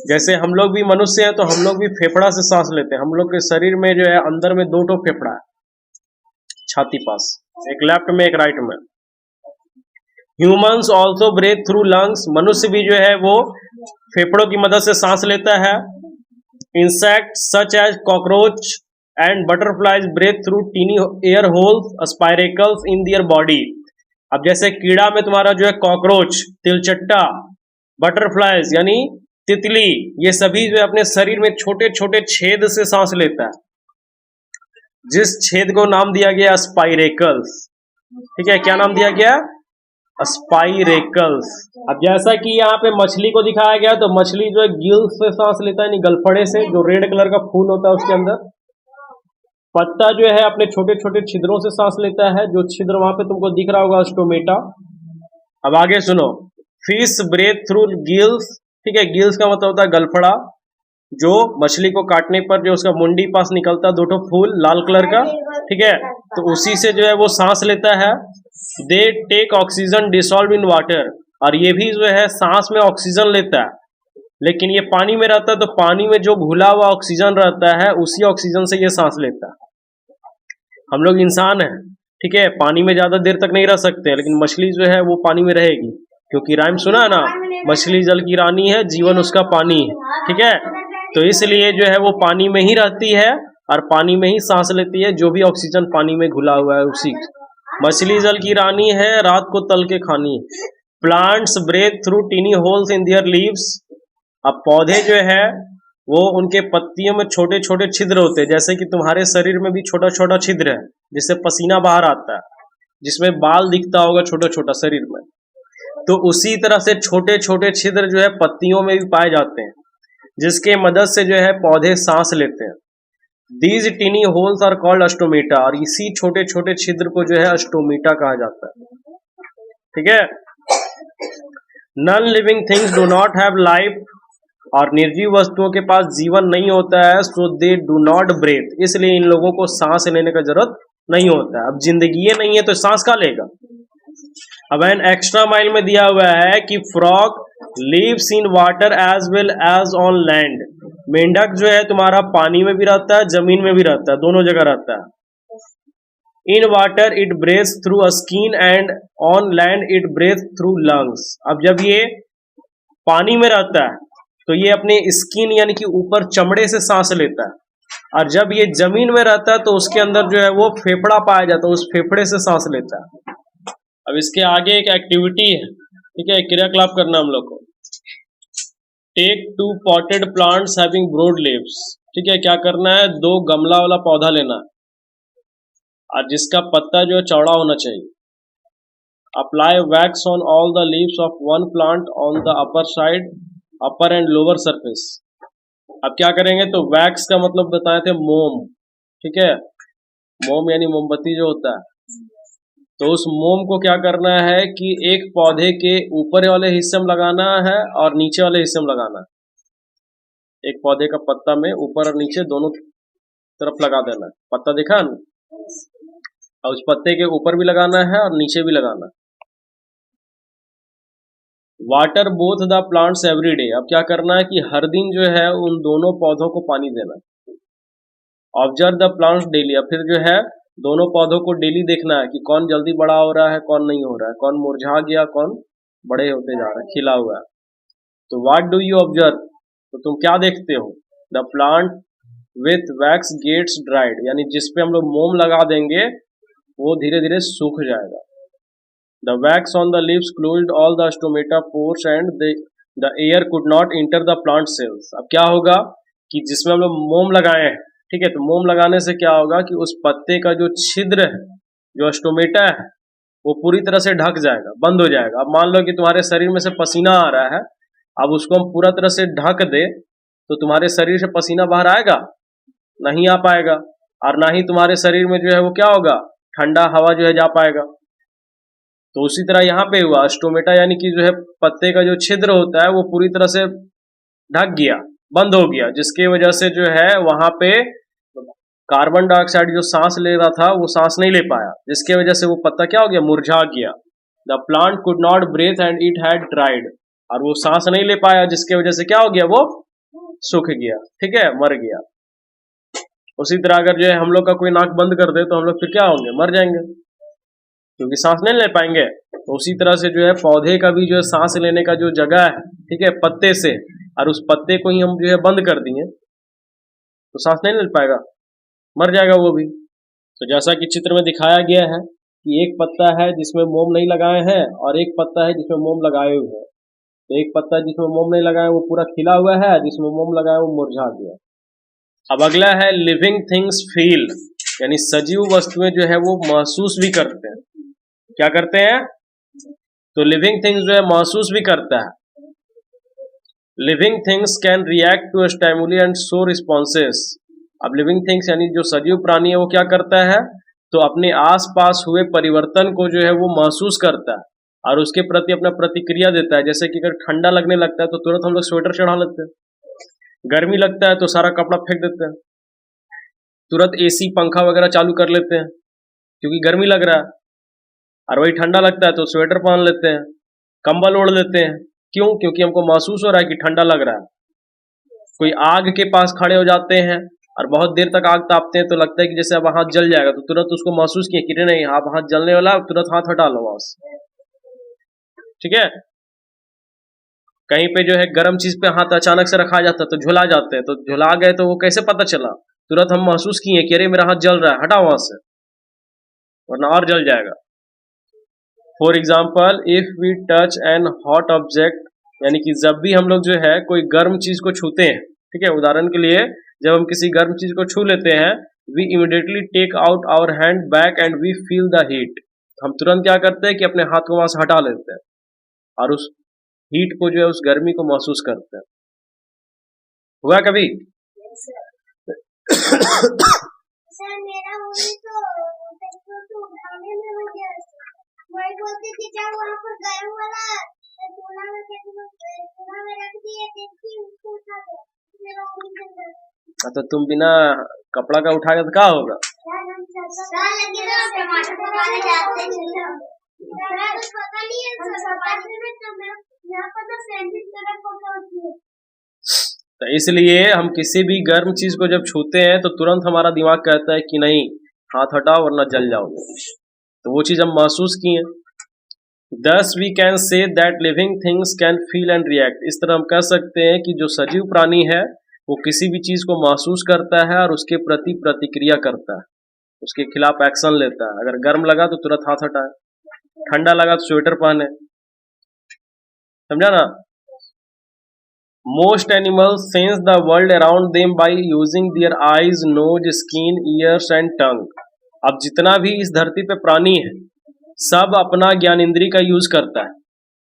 जैसे हम लोग भी मनुष्य हैं तो हम लोग भी फेफड़ा से सांस लेते हैं। हम लोग के शरीर में जो है अंदर में 2 ठो फेफड़ा है, छाती पास, एक लेफ्ट में एक राइट में। Humans also breathe through lungs, मनुष्य भी जो है वो फेफड़ों की मदद से सांस लेता है। Insect such as cockroach and butterflies breathe through tiny air holes, spiracles in their body, अब जैसे कीड़ा में तुम्हारा जो है कॉकरोच, तिलचट्टा, बटरफ्लाइज यानी तितली, ये सभी जो है अपने शरीर में छोटे छोटे छेद से सांस लेता है, जिस छेद को नाम दिया गया स्पाइरेकल्स, ठीक है। क्या नाम दिया गया? स्पाइरेकल्स। अब जैसा कि यहाँ पे मछली को दिखाया गया, तो मछली जो है गिल्स से सांस लेता है, नहीं गलफड़े से, जो रेड कलर का फूल होता है उसके अंदर। पत्ता जो है अपने छोटे छोटे छिद्रों से सांस लेता है, जो छिद्र वहां पे तुमको दिख रहा होगा स्टोमेटा। अब आगे सुनो, फिश ब्रेथ थ्रू गिल्स, ठीक है, गिल्स का मतलब होता है गलफड़ा, जो मछली को काटने पर जो उसका मुंडी पास निकलता है, दो ठो फूल लाल कलर का, ठीक है, तो उसी से जो है वो सांस लेता है। They take oxygen dissolve in water, और ये भी जो है सांस में ऑक्सीजन लेता है, लेकिन ये पानी में रहता है, तो पानी में जो घुला हुआ ऑक्सीजन रहता है उसी ऑक्सीजन से ये सांस लेता है। हम लोग इंसान हैं, ठीक है, पानी में ज्यादा देर तक नहीं रह सकते, लेकिन मछली जो है वो पानी में रहेगी, क्योंकि राइम सुना है ना, मछली जल की रानी है, जीवन उसका पानी है, ठीक है, तो इसलिए जो है वो पानी में ही रहती है और पानी में ही सांस लेती है, जो भी ऑक्सीजन पानी में घुला हुआ है उसी। मछली जल की रानी है, रात को तल के खानी। Plants breathe through tiny holes in their leaves. अब पौधे जो है वो उनके पत्तियों में छोटे छोटे छिद्र होते हैं, जैसे कि तुम्हारे शरीर में भी छोटा छोटा छिद्र है जिससे पसीना बाहर आता है, जिसमें बाल दिखता होगा छोटा छोटा शरीर में, तो उसी तरह से छोटे छोटे छिद्र जो है पत्तियों में भी पाए जाते हैं, जिसके मदद से जो है पौधे सांस लेते हैं। These tiny holes are called stomata, और इसी छोटे छोटे छिद्र को जो है स्टोमेटा कहा जाता है, ठीक है। Non living things do not have life, और निर्जीव वस्तुओं के पास जीवन नहीं होता है, सो दे डू नॉट ब्रेथ, इसलिए इन लोगों को सांस लेने का जरूरत नहीं होता है। अब जिंदगी नहीं है तो सांस का लेगा। अब एन एक्स्ट्रा माइल में दिया हुआ है कि frog lives in water as well as on land. मेंढक जो है तुम्हारा पानी में भी रहता है, जमीन में भी रहता है, दोनों जगह रहता है। In water it breathes through skin and on land it breathe through lungs. अब जब ये पानी में रहता है तो ये अपने स्किन यानी कि ऊपर चमड़े से सांस लेता है, और जब ये जमीन में रहता है तो उसके अंदर जो है वो फेफड़ा पाया जाता है, उस फेफड़े से सांस लेता है। अब इसके आगे एक एक्टिविटी है, ठीक है, क्रियाकलाप करना हम लोग को। Take 2 potted plants having broad leaves, ठीक है, क्या करना है, 2 गमला वाला पौधा लेना है और जिसका पत्ता जो है चौड़ा होना चाहिए। Apply wax on all the leaves of one plant on the upper side, upper and lower surface. अब क्या करेंगे, तो वैक्स का मतलब बताए थे मोम, ठीक है, मोम यानी मोमबत्ती जो होता है, तो उस मोम को क्या करना है कि एक पौधे के ऊपर वाले हिस्से में लगाना है और नीचे वाले हिस्से में लगाना है। एक पौधे का पत्ता में ऊपर और नीचे दोनों तरफ लगा देना है, पत्ता देखा ना, और उस पत्ते के ऊपर भी लगाना है और नीचे भी लगाना है। Water both the plants every day, अब क्या करना है कि हर दिन जो है उन दोनों पौधों को पानी देना है। ऑब्जर्व द प्लांट्स डेली, अब फिर जो है दोनों पौधों को डेली देखना है कि कौन जल्दी बड़ा हो रहा है, कौन नहीं हो रहा है, कौन मुरझा गया, कौन बड़े होते जा रहा है, खिला हुआ है। तो व्हाट डू यू ऑब्जर्व, तो तुम क्या देखते हो, the plant with wax gets dried, यानी जिसपे हम लोग मोम लगा देंगे वो धीरे धीरे सूख जाएगा। The wax on the leaves closed all the stomata pores and the air could not enter the plant cells। अब क्या होगा कि जिसमें हम लोग मोम लगाए हैं, ठीक है, तो मोम लगाने से क्या होगा कि उस पत्ते का जो छिद्र है, जो स्टोमेटा है, वो पूरी तरह से ढक जाएगा, बंद हो जाएगा। अब मान लो कि तुम्हारे शरीर में से पसीना आ रहा है, अब उसको हम पूरा तरह से ढक दे तो तुम्हारे शरीर से पसीना बाहर आएगा, नहीं आ पाएगा, और ना ही तुम्हारे शरीर में जो है वो क्या होगा, ठंडा हवा जो है जा पाएगा। तो उसी तरह यहाँ पे हुआ, स्टोमेटा यानी कि जो है पत्ते का जो छिद्र होता है वो पूरी तरह से ढक गया, बंद हो गया, जिसकी वजह से जो है वहां पे कार्बन डाइऑक्साइड जो सांस ले रहा था वो सांस नहीं ले पाया, जिसकी वजह से वो पत्ता क्या हो गया, मुरझा गया। The plant could not breathe and it had dried, और वो सांस नहीं ले पाया, जिसकी वजह से क्या हो गया, वो सूख गया, ठीक है, मर गया। उसी तरह अगर जो है हम लोग का कोई नाक बंद कर दे तो हम लोग फिर क्या होंगे, मर जाएंगे, क्योंकि सांस नहीं ले पाएंगे। तो उसी तरह से जो है पौधे का भी जो है सांस लेने का जो जगह है, ठीक है, पत्ते से, और उस पत्ते को ही हम जो है बंद कर दिए तो सांस नहीं ले पाएगा, मर जाएगा वो भी। तो जैसा कि चित्र में दिखाया गया है कि एक पत्ता है जिसमें मोम नहीं लगाए हैं और एक पत्ता है जिसमें मोम लगाए हुए हैं। तो एक पत्ता जिसमें मोम नहीं लगाए वो पूरा खिला हुआ है, जिसमें मोम लगाए वो मुरझा गया। अब अगला है लिविंग थिंग्स फील, यानी सजीव वस्तुएं जो है वो महसूस भी करते हैं। क्या करते हैं, तो लिविंग थिंग्स जो है महसूस भी करता है। Living things can react to stimuli and show responses. अब लिविंग थिंग्स यानी जो सजीव प्राणी है वो क्या करता है, तो अपने आसपास हुए परिवर्तन को जो है वो महसूस करता है और उसके प्रति अपना प्रतिक्रिया देता है। जैसे कि अगर ठंडा लगने लगता है तो तुरंत हम लोग स्वेटर चढ़ा लेते हैं, गर्मी लगता है तो सारा कपड़ा फेंक देते हैं, तुरंत एसी पंखा वगैरह चालू कर लेते हैं क्योंकि गर्मी लग रहा है। और वही ठंडा लगता है तो स्वेटर पहन लेते हैं, कंबल ओढ़ लेते हैं। क्यों? क्योंकि हमको महसूस हो रहा है कि ठंडा लग रहा है। कोई आग के पास खड़े हो जाते हैं और बहुत देर तक आग तापते हैं तो लगता है कि जैसे अब हाथ जल जाएगा, तो तुरंत उसको महसूस किए कि नहीं आप हाथ जलने वाला है, तुरंत हाथ हटा लो वहां से। ठीक है। कहीं पे जो है गर्म चीज पे हाथ अचानक से रखा जाता है तो झुला जाते हैं, तो झुला गए तो वो कैसे पता चला? तुरंत हम महसूस किए कि अरे मेरा हाथ जल रहा है, हटा वहां से, वरना और जल जाएगा। For example if we touch an hot object, यानी कि जब भी हम लोग जो है कोई गर्म चीज को छूते हैं, ठीक है, उदाहरण के लिए जब हम किसी गर्म चीज को छू लेते हैं, we immediately take out our hand back and we feel the heat. हम तुरंत क्या करते हैं कि अपने हाथ को वहां से हटा लेते हैं और उस हीट को जो है उस गर्मी को महसूस करते हैं। हुआ कभी? सर मेरा वही तो उठाने में हो गया। वही बोलते कि जब वहाँ पर गर्म वाला चूल्हा में रख दिए देखिए उसको उठा दो, मेरा वही जल गया। तो तुम बिना कपड़ा का उठा तो क्या होगा? टमाटर पकाने जाते हैं, पता नहीं है यहाँ पर तो सैंडविच तरह पका होती है। तो इसलिए हम किसी भी गर्म चीज को जब छूते हैं तो तुरंत हमारा दिमाग कहता है कि नहीं हाथ हटाओ वरना जल जाओगे। तो वो चीज हम महसूस किए। Thus we can say that living things can feel and react। इस तरह हम कह सकते हैं कि जो सजीव प्राणी है वो किसी भी चीज को महसूस करता है और उसके प्रति प्रतिक्रिया करता है, उसके खिलाफ एक्शन लेता है। अगर गर्म लगा तो तुरंत हाथ हटाए, ठंडा लगा तो स्वेटर पहने। समझा ना? Most animals sense the world around them by using their eyes, nose, skin, ears and tongue। अब जितना भी इस धरती पे प्राणी है सब अपना ज्ञान इंद्री का यूज करता है,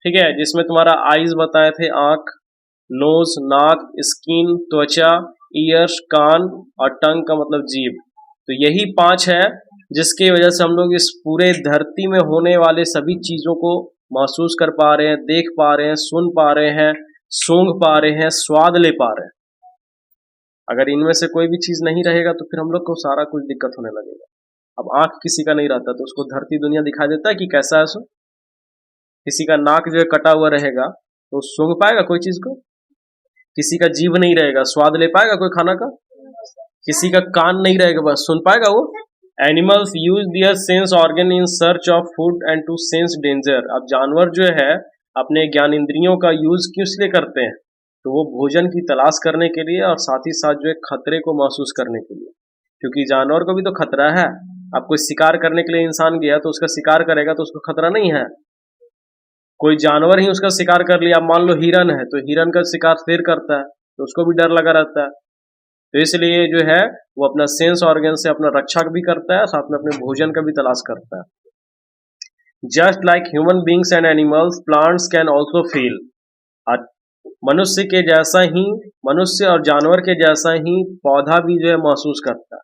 ठीक है, जिसमें तुम्हारा आईज बताए थे आंख, नोज नाक, स्किन त्वचा, ईयर्स कान और टंग का मतलब जीभ। तो यही 5 है जिसकी वजह से हम लोग इस पूरे धरती में होने वाले सभी चीजों को महसूस कर पा रहे हैं, देख पा रहे हैं, सुन पा रहे हैं, सूंघ पा रहे हैं, स्वाद ले पा रहे हैं। अगर इनमें से कोई भी चीज नहीं रहेगा तो फिर हम लोग को सारा कुछ दिक्कत होने लगेगा। अब आंख किसी का नहीं रहता तो उसको धरती दुनिया दिखाई देता है कि कैसा है सो। किसी का नाक जो है कटा हुआ रहेगा तो सूंघ पाएगा कोई चीज को? किसी का जीभ नहीं रहेगा स्वाद ले पाएगा कोई खाना का? किसी का कान नहीं रहेगा बस सुन पाएगा वो? Animals use their sense organ in search of food and to sense danger. अब जानवर जो है अपने ज्ञान इंद्रियों का यूज किस लिए करते हैं? तो वो भोजन की तलाश करने के लिए और साथ ही साथ जो है खतरे को महसूस करने के लिए, क्योंकि जानवर को भी तो खतरा है। अब कोई शिकार करने के लिए इंसान गया तो उसका शिकार करेगा तो उसको खतरा नहीं है? कोई जानवर ही उसका शिकार कर लिया, मान लो हिरन है तो हिरन का शिकार शेर करता है तो उसको भी डर लगा रहता है। तो इसलिए जो है वो अपना सेंस ऑर्गन से अपना रक्षा भी करता है, साथ में अपने भोजन का भी तलाश करता है। Just like human beings and animals plants can also feel. मनुष्य के जैसा ही, मनुष्य और जानवर के जैसा ही पौधा भी जो है महसूस करता है,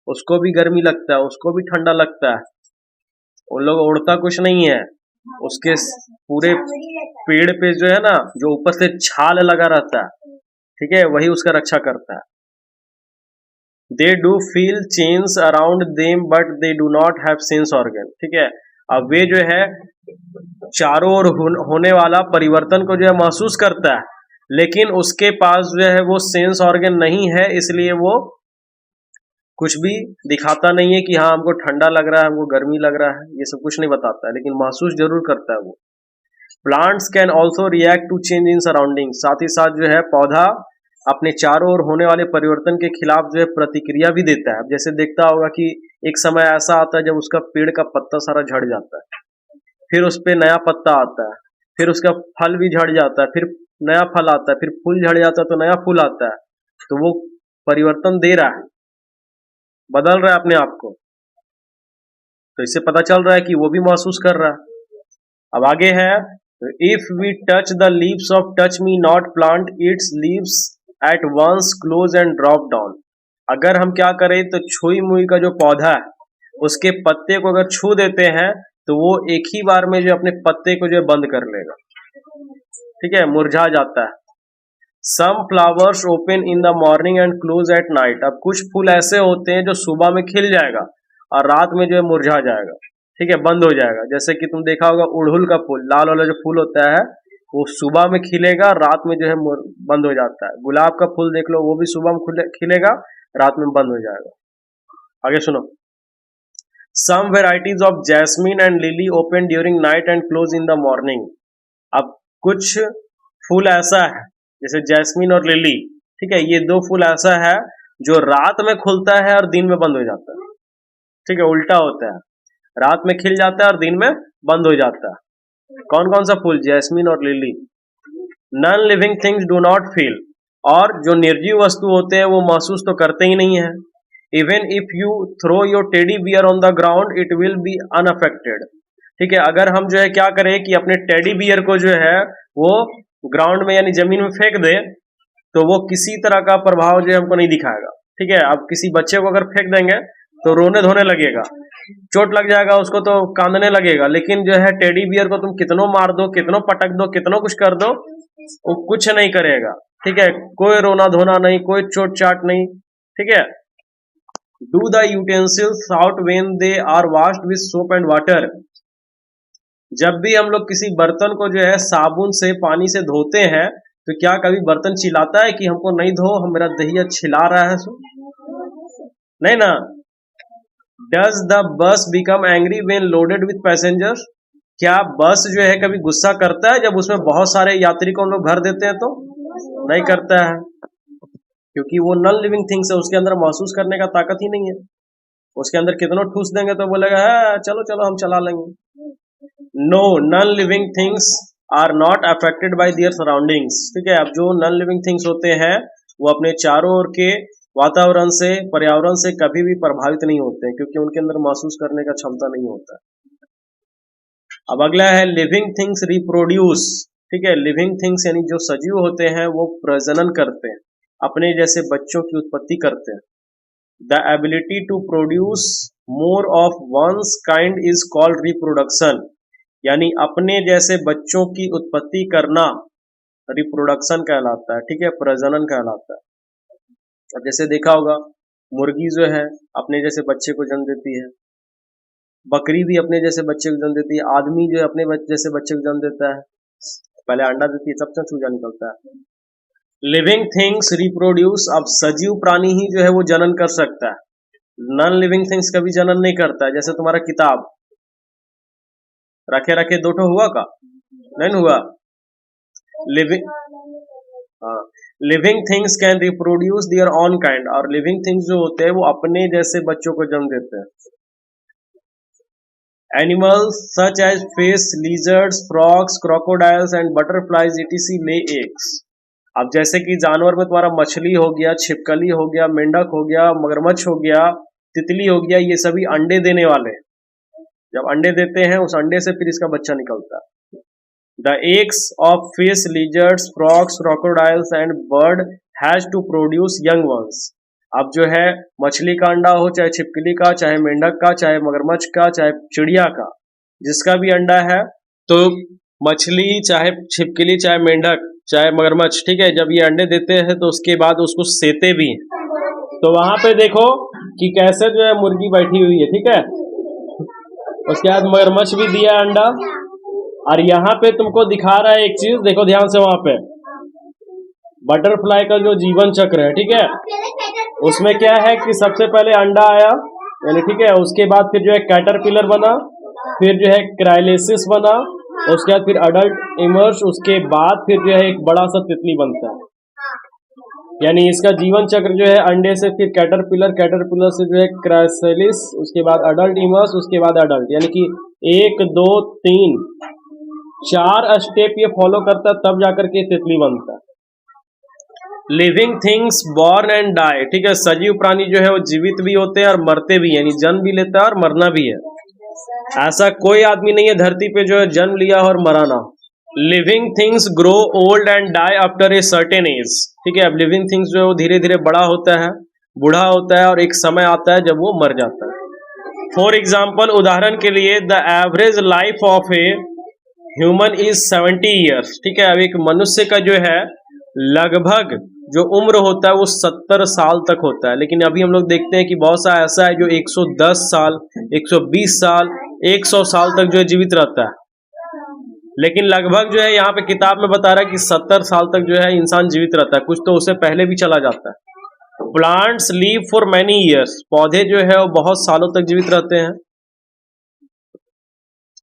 उसको भी गर्मी लगता है, उसको भी ठंडा लगता है। उन लोग उड़ता कुछ नहीं है, उसके पूरे पेड़ पे जो है ना जो ऊपर से छाल लगा रहता है, ठीक है, वही उसका रक्षा करता है। They do feel change around them but they do not have sense organ. ठीक है, अब वे जो है चारों ओर होने वाला परिवर्तन को जो है महसूस करता है, लेकिन उसके पास जो है वो सेंस ऑर्गन नहीं है, इसलिए वो कुछ भी दिखाता नहीं है कि हाँ हमको ठंडा लग रहा है, हमको गर्मी लग रहा है, ये सब कुछ नहीं बताता है, लेकिन महसूस जरूर करता है वो। Plants can also react to change in surrounding. साथ ही साथ जो है पौधा अपने चारों ओर होने वाले परिवर्तन के खिलाफ जो है प्रतिक्रिया भी देता है। जैसे देखता होगा कि एक समय ऐसा आता है जब उसका पेड़ का पत्ता सारा झड़ जाता है, फिर उस पे नया पत्ता आता है, फिर उसका फल भी झड़ जाता है, फिर नया फल आता है, फिर फूल झड़ जाता है तो नया फूल आता है। तो वो परिवर्तन दे रहा है, बदल रहा है अपने आप को। तो इससे पता चल रहा है कि वो भी महसूस कर रहा है। अब आगे है, if we touch the leaves of touch me not plant its leaves at once close and drop down. अगर हम क्या करें तो छुई मुई का जो पौधा है उसके पत्ते को अगर छू देते हैं तो वो एक ही बार में जो अपने पत्ते को जो बंद कर लेगा, ठीक है, मुरझा जाता है। Some flowers open in the morning and close at night. अब कुछ फूल ऐसे होते हैं जो सुबह में खिल जाएगा और रात में जो है मुरझा जाएगा, ठीक है, बंद हो जाएगा। जैसे कि तुम देखा होगा उड़हुल का फूल, लाल वाला जो फूल होता है वो सुबह में खिलेगा, रात में जो है बंद हो जाता है। गुलाब का फूल देख लो, वो भी सुबह में खिलेगा, रात में बंद हो जाएगा। आगे सुनो, some varieties of jasmine and lily open during night and close in the morning. अब कुछ फूल ऐसा है जैसे जैस्मिन और लिली, ठीक है, ये दो फूल ऐसा है जो रात में खुलता है और दिन में बंद हो जाता है, ठीक है, उल्टा होता है, रात में खिल जाता है और दिन में बंद हो जाता है। कौन कौन सा फूल? जैस्मिन और lily. Non living things do not feel. और जो निर्जीव वस्तु होते हैं वो महसूस तो करते ही नहीं है। Even if you throw your teddy bear on the ground it will be unaffected. ठीक है, अगर हम जो है क्या करें कि अपने टेडी बियर को जो है वो ग्राउंड में यानी जमीन में फेंक दे तो वो किसी तरह का प्रभाव जो है हमको नहीं दिखाएगा। ठीक है, अब किसी बच्चे को अगर फेंक देंगे तो रोने धोने लगेगा, चोट लग जाएगा उसको तो कांदने लगेगा, लेकिन जो है टेडी बियर को तुम कितनों मार दो, कितनों पटक दो, कितनों कुछ कर दो, वो कुछ नहीं करेगा। ठीक है, कोई रोना धोना नहीं, कोई चोट चाट नहीं। ठीक है, do the utensils out when they are washed with soap and water. जब भी हम लोग किसी बर्तन को जो है साबुन से पानी से धोते हैं तो क्या कभी बर्तन चिल्लाता है कि हमको नहीं धो, हम मेरा दहिया छिला रहा है? सो नहीं ना। Does the bus become angry when loaded with passengers. क्या बस जो है कभी गुस्सा करता है जब उसमें बहुत सारे यात्री को हम लोग भर देते हैं? तो नहीं करता है, क्योंकि वो नॉन लिविंग थिंग्स है, उसके अंदर महसूस करने का ताकत ही नहीं है। उसके अंदर कितनों ठूस देंगे तो बोलेगा है चलो चलो हम चला लेंगे। No, non living things are not affected by their surroundings. ठीक है, अब जो नॉन लिविंग थिंग्स होते हैं वो अपने चारों ओर के वातावरण से, पर्यावरण से कभी भी प्रभावित नहीं होते हैं, क्योंकि उनके अंदर महसूस करने का क्षमता नहीं होता। अब अगला है लिविंग थिंग्स रिप्रोड्यूस। ठीक है, लिविंग थिंग्स यानी जो सजीव होते हैं वो प्रजनन करते हैं, अपने जैसे बच्चों की उत्पत्ति करते हैं। The ability to produce more of one's kind is called reproduction. यानी अपने जैसे बच्चों की उत्पत्ति करना रिप्रोडक्शन कहलाता है। ठीक है, प्रजनन कहलाता है। अब जैसे देखा होगा मुर्गी जो है अपने जैसे बच्चे को जन्म देती है, बकरी भी अपने जैसे बच्चे को जन्म देती है, आदमी जो है अपने जैसे बच्चे को जन्म देता है, पहले अंडा देती है, सबसे चूजा निकलता है। Living things reproduce. अब सजीव प्राणी ही जो है वो जनन कर सकता है, नॉन लिविंग थिंग्स कभी जनन नहीं करता है। जैसे तुम्हारा किताब रखे रखे दो ठो हुआ का नहीं हुआ। Living living things can reproduce their own kind. और लिविंग थिंग्स जो होते हैं वो अपने जैसे बच्चों को जन्म देते हैं। Animals such as fish, lizards, frogs, crocodiles and butterflies etc lay eggs। अब जैसे कि जानवर में तुम्हारा मछली हो गया, छिपकली हो गया, मेंढक हो गया, मगरमच्छ हो गया, तितली हो गया, ये सभी अंडे देने वाले हैं। जब अंडे देते हैं उस अंडे से फिर इसका बच्चा निकलता है। The eggs of fish, lizards, frogs, crocodiles and bird has to produce young ones. अब जो है मछली का अंडा हो, चाहे छिपकली का, चाहे मेंढक का, चाहे मगरमच्छ का, चाहे चिड़िया का, जिसका भी अंडा है, तो मछली चाहे छिपकली चाहे मेंढक चाहे मगरमच्छ, ठीक है, जब ये अंडे देते हैं तो उसके बाद उसको सेते भी हैं। तो वहां पे देखो कि कैसे जो है मुर्गी बैठी हुई है, ठीक है, उसके बाद मगरमच्छ भी दिया अंडा। और यहाँ पे तुमको दिखा रहा है एक चीज, देखो ध्यान से, वहां पे बटरफ्लाई का जो जीवन चक्र है, ठीक है, उसमें क्या है कि सबसे पहले अंडा आया, यानी ठीक है, उसके बाद फिर जो है कैटरपिलर बना, फिर जो है क्राइलेसिस बना, उसके बाद फिर अडल्ट इमर्ज, उसके बाद फिर जो है एक बड़ा सा तितली बनता है। यानी इसका जीवन चक्र जो है अंडे से फिर कैटरपिलर, कैटरपिलर से जो है क्राइसेलिस, उसके बाद अडल्ट इमर्ज, उसके बाद अडल्ट, यानी कि 1 2 3 4 स्टेप ये फॉलो करता है, तब जाकर के तितली बनता है। Living things born and die. ठीक है, सजीव प्राणी जो है वो जीवित भी होते हैं और मरते भी, यानी जन्म भी लेता है और मरना भी है। ऐसा कोई आदमी नहीं है धरती पे जो है जन्म लिया और मरा ना। Living things grow old and die after a certain age. ठीक है, अब लिविंग थिंग्स जो है वो धीरे धीरे बड़ा होता है, बूढ़ा होता है और एक समय आता है जब वो मर जाता है। फॉर एग्जाम्पल, उदाहरण के लिए, the average life of a human is 70 years. ठीक है, अब एक मनुष्य का जो है लगभग जो उम्र होता है वो 70 साल तक होता है। लेकिन अभी हम लोग देखते हैं कि बहुत सा ऐसा है जो 110 साल, 120 साल, 100 साल तक जो है जीवित रहता है। लेकिन लगभग जो है यहाँ पे किताब में बता रहा है कि 70 साल तक जो है इंसान जीवित रहता है, कुछ तो उससे पहले भी चला जाता है। Plants live for many years. पौधे जो है वो बहुत सालों तक जीवित रहते हैं।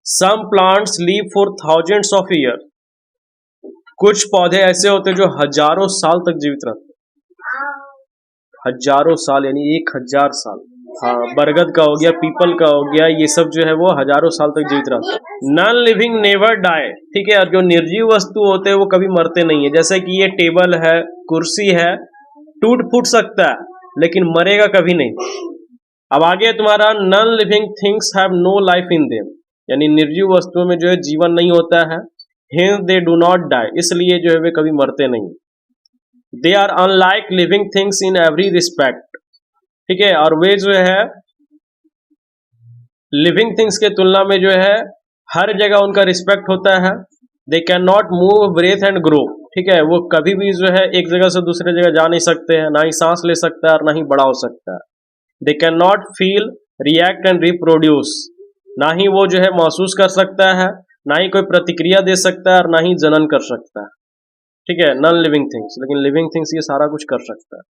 Some plants live for thousands of year. कुछ पौधे ऐसे होते हैं जो हजारों साल तक जीवित रहते हैं। हजारों साल यानी 1000 साल। हाँ, बरगद का हो गया, पीपल का हो गया, ये सब जो है वो हजारों साल तक जीवित रहते हैं। Non living never die. ठीक है, और जो निर्जीव वस्तु होते हैं वो कभी मरते नहीं है। जैसे कि ये टेबल है, कुर्सी है, टूट फूट सकता है लेकिन मरेगा कभी नहीं। अब आगे तुम्हारा, non living things have no life in them, यानी निर्जीव वस्तुओं में जो है जीवन नहीं होता है। Hence they do not die, इसलिए जो है वे कभी मरते नहीं। They are unlike living things in every respect। ठीक है, और वे जो है लिविंग थिंग्स के तुलना में जो है हर जगह उनका रिस्पेक्ट होता है। They cannot move, breathe and grow। ठीक है, वो कभी भी जो है एक जगह से दूसरे जगह जा नहीं सकते हैं, ना ही सांस ले सकता है और ना ही बड़ा हो सकता है। They cannot feel, react and reproduce। ना ही वो जो है महसूस कर सकता है, ना ही कोई प्रतिक्रिया दे सकता है और ना ही जनन कर सकता है। ठीक है, नॉन लिविंग थिंग्स। लेकिन लिविंग थिंग्स ये सारा कुछ कर सकता है।